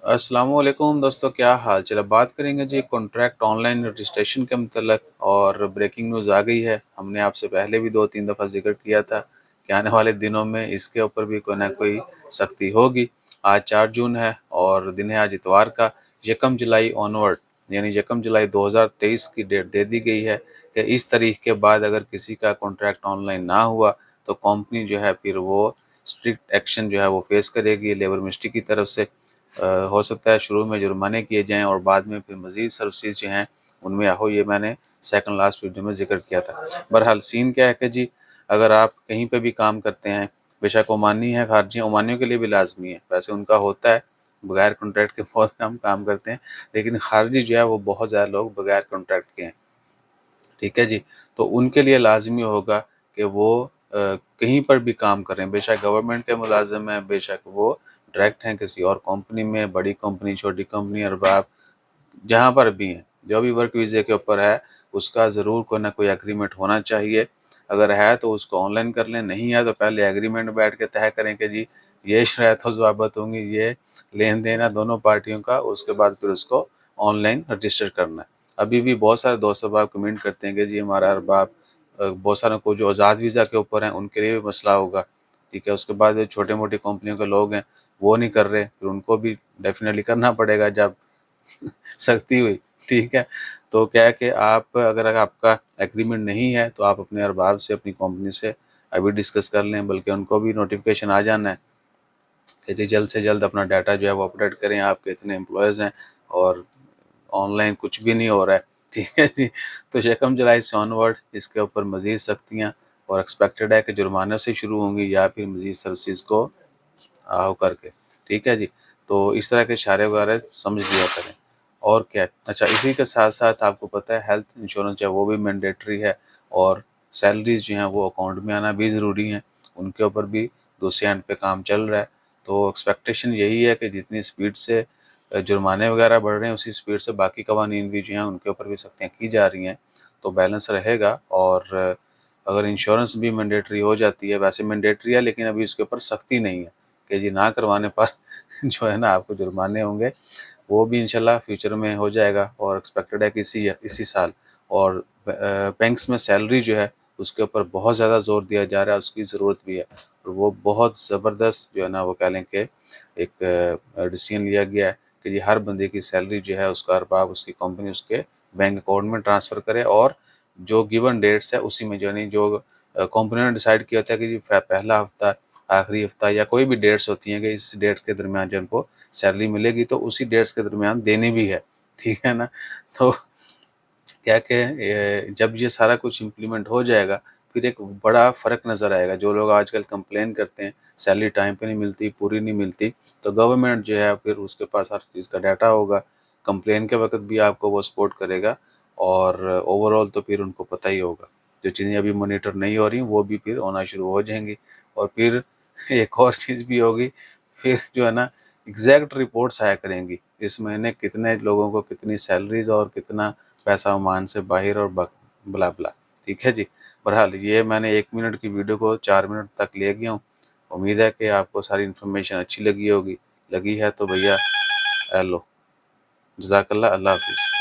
السلام علیکم دوستو، کیا حال چل؟ بات کریں گے جی کانٹریکٹ آن لائن رجسٹریشن کے متعلق، اور بریکنگ نیوز آ گئی ہے۔ ہم نے آپ سے پہلے بھی 2-3 دفعہ ذکر کیا تھا کہ آنے والے دنوں میں اس کے اوپر بھی کوئی نہ کوئی سختی ہوگی۔ آج 4 جون ہے اور دن ہے آج اتوار کا۔ 1 جولائی آنورڈ یعنی 1 جولائی 2023 کی ڈیٹ دے دی گئی ہے کہ اس تاریخ کے بعد اگر کسی کا کانٹریکٹ آن لائن نہ ہوا تو کمپنی جو ہے پھر وہ اسٹرکٹ ایکشن جو ہے وہ فیس کرے گی لیبر منسٹری کی طرف سے۔ ہو سکتا ہے شروع میں جرمانے کیے جائیں اور بعد میں پھر مزید سروسز جو ہیں ان میں یہ میں نے سیکنڈ لاسٹ ویڈیو میں ذکر کیا تھا۔ بہرحال سین کیا ہے کہ جی اگر آپ کہیں پہ بھی کام کرتے ہیں، بے شک عمانی ہے، خارجی عمانیوں کے لیے بھی لازمی ہے، ویسے ان کا ہوتا ہے بغیر کانٹریکٹ کے بہت کم کام کرتے ہیں، لیکن خارجی جو ہے وہ بہت زیادہ لوگ بغیر کانٹریکٹ کے ہیں، ٹھیک ہے جی۔ تو ان کے لیے لازمی ہوگا کہ وہ کہیں پر بھی کام کریں، بے شک گورنمنٹ کے ملازم ہیں، بے شک وہ ڈائریکٹ ہیں کسی اور کمپنی میں، بڑی کمپنی، چھوٹی کمپنی، ارباب، جہاں پر بھی ہیں، جو بھی ورک ویزے کے اوپر ہے اس کا ضرور کوئی نہ کوئی ایگریمنٹ ہونا چاہیے۔ اگر ہے تو اس کو آن لائن کر لیں، نہیں ہے تو پہلے ایگریمنٹ بیٹھ کے طے کریں کہ جی یہ شرائط و ضوابط ہوں گی، یہ لین دین ہے دونوں پارٹیوں کا، اس کے بعد پھر اس کو آن لائن رجسٹر کرنا ہے۔ ابھی بھی بہت سارے دوست احباب کمنٹ کرتے ہیں کہ جی ہمارا ارباب، بہت ساروں کو جو آزاد ویزا کے اوپر ہیں ان کے لیے بھی مسئلہ ہوگا، ٹھیک ہے۔ اس کے بعد چھوٹے موٹی کمپنیوں کے لوگ ہیں وہ نہیں کر رہے، پھر ان کو بھی ڈیفینیٹلی کرنا پڑے گا جب سختی ہوئی، ٹھیک ہے۔ تو کیا ہے کہ آپ اگر آپ کا ایگریمنٹ نہیں ہے تو آپ اپنے ارباب سے، اپنی کمپنی سے ابھی ڈسکس کر لیں، بلکہ ان کو بھی نوٹیفیکیشن آ جانا ہے کہ جی جلد سے جلد اپنا ڈیٹا جو ہے وہ اپڈیٹ کریں، آپ کے اتنے امپلائیز ہیں اور آن لائن کچھ بھی نہیں ہو رہا ہے، ٹھیک ہے جی۔ تو 1 جولائی سے آنورڈ اس کے اوپر مزید سختیاں اور ایکسپیکٹڈ ہے کہ جرمانے سے شروع ہوں گی یا پھر مزید سروسز کو آہو کر کے، ٹھیک ہے جی۔ تو اس طرح کے اشارے وغیرہ سمجھ لیا کریں۔ اور کیا، اچھا اسی کے ساتھ ساتھ آپ کو پتہ ہے ہیلتھ انشورنس جو ہے وہ بھی مینڈیٹری ہے، اور سیلریز جو ہیں وہ اکاؤنٹ میں آنا بھی ضروری ہیں، ان کے اوپر بھی دوسرے اینڈ پہ کام چل رہا ہے۔ تو ایکسپیکٹیشن یہی ہے کہ جتنی سپیڈ سے جرمانے وغیرہ بڑھ رہے ہیں اسی سپیڈ سے باقی قوانین بھی جو ہیں ان کے اوپر بھی سختیاں کی جا رہی ہیں، تو بیلنس رہے گا۔ اور اگر انشورنس بھی مینڈیٹری ہو جاتی ہے، ویسے مینڈیٹری ہے لیکن ابھی اس کے اوپر سختی نہیں ہے کہ جی نہ کروانے پر جو ہے نا آپ کو جرمانے ہوں گے، وہ بھی انشاءاللہ فیوچر میں ہو جائے گا، اور ایکسپیکٹڈ ہے کہ اسی سال۔ اور بینکس میں سیلری جو ہے اس کے اوپر بہت زیادہ زور دیا جا رہا ہے، اس کی ضرورت بھی ہے، اور وہ بہت زبردست جو ہے نا وہ کہہ لیں کہ ایک ڈیسیژن لیا گیا ہے کہ جی ہر بندے کی سیلری جو ہے اس کا ارباب، اس کی کمپنی اس کے بینک اکاؤنٹ میں ٹرانسفر کرے، اور جو گیون ڈیٹس ہے اسی میں جو نہیں، جو کمپنی نے ڈیسائیڈ کیا ہوتا ہے کہ جی پہلا ہفتہ، آخری ہفتہ، یا کوئی بھی ڈیٹس ہوتی ہیں کہ اس ڈیٹ کے درمیان جن کو سیلری ملے گی تو اسی ڈیٹس کے درمیان دینی بھی ہے، ٹھیک ہے نا۔ تو کیا کہ جب یہ سارا کچھ امپلیمنٹ ہو جائے گا پھر ایک بڑا فرق نظر آئے گا۔ جو لوگ آج کل کمپلین کرتے ہیں سیلری ٹائم پہ نہیں ملتی، پوری نہیں ملتی، تو گورنمنٹ جو ہے پھر اس کے پاس ہر چیز کا ڈیٹا ہوگا، کمپلین کے وقت بھی آپ کو وہ سپورٹ کرے گا، اور اوور آل تو پھر ان کو پتہ ہی ہوگا۔ جو چیزیں ابھی مانیٹر نہیں ہو رہی وہ بھی پھر ہونا شروع ہو جائیں گی، اور پھر ایک اور چیز بھی ہوگی، پھر جو ہے نا ایگزیکٹ رپورٹس آیا کریں گی اس مہینے کتنے لوگوں کو کتنی سیلریز اور کتنا پیسہ عمان سے باہر، اور بلا بلا، ٹھیک ہے جی۔ بہرحال یہ میں نے 1 منٹ کی ویڈیو کو 4 منٹ تک لے گیا ہوں۔ امید ہے کہ آپ کو ساری انفارمیشن اچھی لگی ہوگی، لگی ہے تو بھیا ہیلو، جزاک اللہ، اللہ حافظ۔